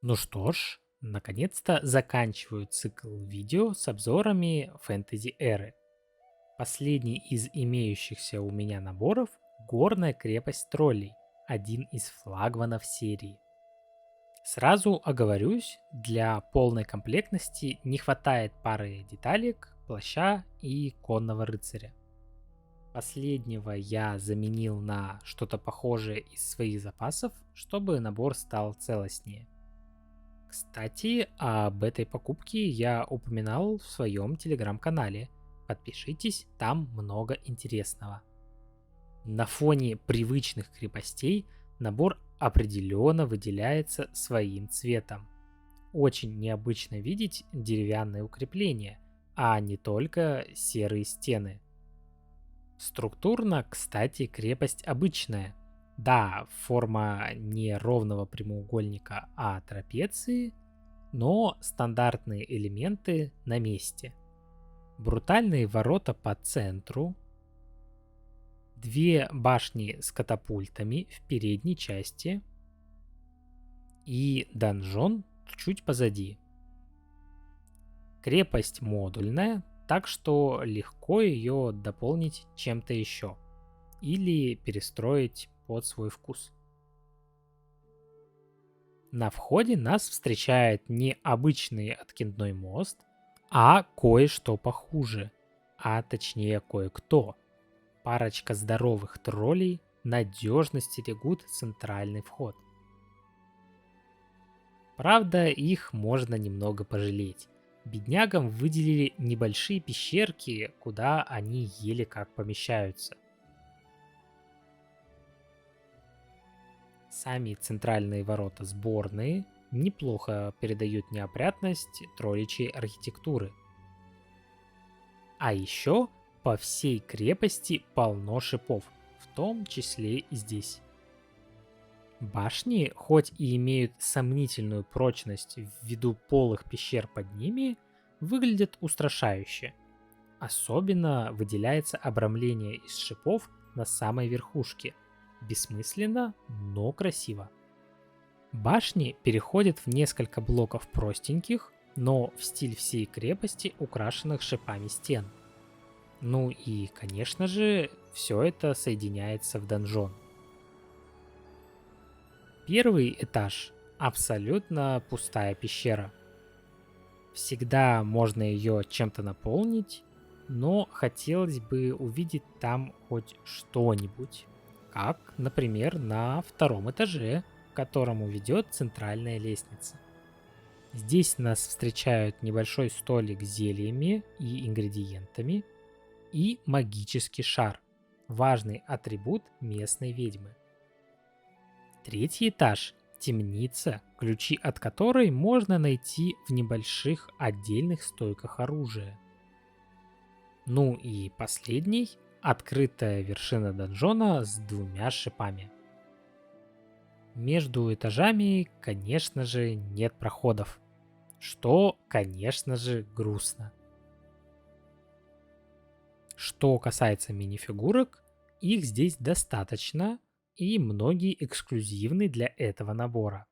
Ну что ж, наконец-то заканчиваю цикл видео с обзорами фэнтези-эры. Последний из имеющихся у меня наборов — Горная крепость троллей, один из флагманов серии. Сразу оговорюсь, для полной комплектности не хватает пары деталек, плаща и конного рыцаря. Последнего я заменил на что-то похожее из своих запасов, чтобы набор стал целостнее. Кстати, об этой покупке я упоминал в своем телеграм-канале. Подпишитесь, там много интересного. На фоне привычных крепостей набор определенно выделяется своим цветом. Очень необычно видеть деревянные укрепления, а не только серые стены. Структурно, кстати, крепость обычная. Да, форма не ровного прямоугольника, а трапеции, но стандартные элементы на месте. Брутальные ворота по центру, две башни с катапультами в передней части и донжон чуть позади. Крепость модульная, так что легко ее дополнить чем-то еще или перестроить под свой вкус. На входе нас встречает не обычный откидной мост, а кое-что похуже, а точнее кое-кто. Парочка здоровых троллей надежно стерегут центральный вход. Правда, их можно немного пожалеть. Беднягам выделили небольшие пещерки, куда они еле как помещаются. Сами центральные ворота сборные неплохо передают неопрятность тролличьей архитектуры. А еще по всей крепости полно шипов, в том числе и здесь. Башни, хоть и имеют сомнительную прочность ввиду полых пещер под ними, выглядят устрашающе. Особенно выделяется обрамление из шипов на самой верхушке. Бессмысленно, но красиво. Башни переходят в несколько блоков простеньких, но в стиль всей крепости, украшенных шипами стен. Ну и, конечно же, все это соединяется в донжон. Первый этаж — абсолютно пустая пещера. Всегда можно ее чем-то наполнить, но хотелось бы увидеть там хоть что-нибудь. Как, например, на втором этаже, к которому ведет центральная лестница. Здесь нас встречают небольшой столик с зельями и ингредиентами и магический шар — важный атрибут местной ведьмы. Третий этаж — темница, ключи от которой можно найти в небольших отдельных стойках оружия. Ну и последний — открытая вершина донжона с двумя шипами. Между этажами, конечно же, нет проходов, что, конечно же, грустно. Что касается мини-фигурок, их здесь достаточно, и многие эксклюзивны для этого набора.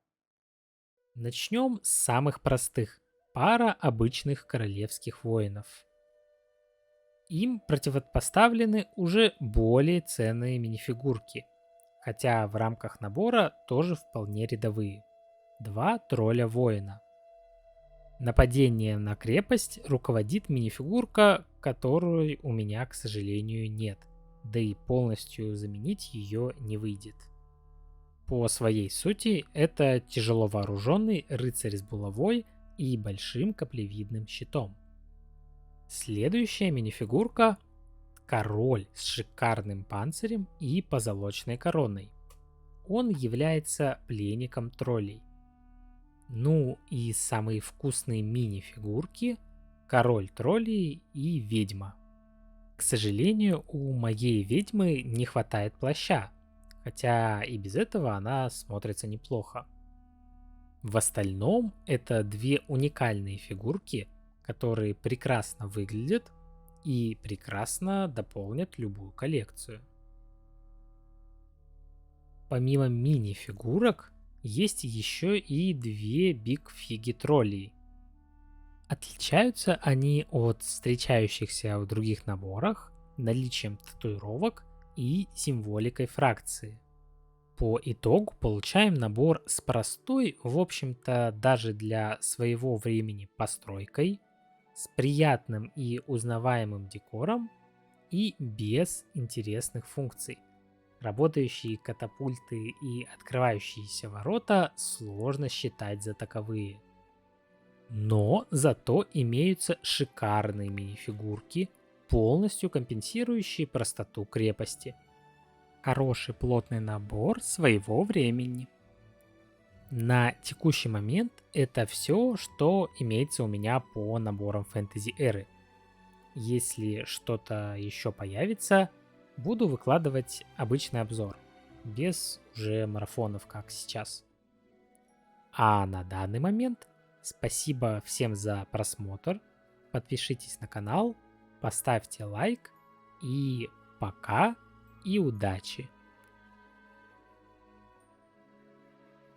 Начнем с самых простых. Пара обычных королевских воинов. Им противопоставлены уже более ценные минифигурки, хотя в рамках набора тоже вполне рядовые. Два тролля-воина. Нападение на крепость руководит минифигурка, которой у меня, к сожалению, нет, да и полностью заменить ее не выйдет. По своей сути, это тяжело вооруженный рыцарь с булавой и большим каплевидным щитом. Следующая минифигурка — король с шикарным панцирем и позолоченной короной. Он является пленником троллей. Ну и самые вкусные мини-фигурки — король троллей и ведьма. К сожалению, у моей ведьмы не хватает плаща, хотя и без этого она смотрится неплохо. В остальном это две уникальные фигурки, которые прекрасно выглядят и прекрасно дополнят любую коллекцию. Помимо мини-фигурок, Есть еще и две Big Figi троллей. Отличаются они от встречающихся в других наборах наличием татуировок и символикой фракции. По итогу получаем набор с простой, в общем-то, даже для своего времени постройкой, с приятным и узнаваемым декором и без интересных функций. Работающие катапульты и открывающиеся ворота сложно считать за таковые. Но зато имеются шикарные мини-фигурки, полностью компенсирующие простоту крепости. Хороший плотный набор своего времени. На текущий момент это все, что имеется у меня по наборам фэнтези эры. Если что-то еще появится, буду выкладывать обычный обзор, без уже марафонов, как сейчас. А на данный момент спасибо всем за просмотр, подпишитесь на канал, поставьте лайк и пока и удачи!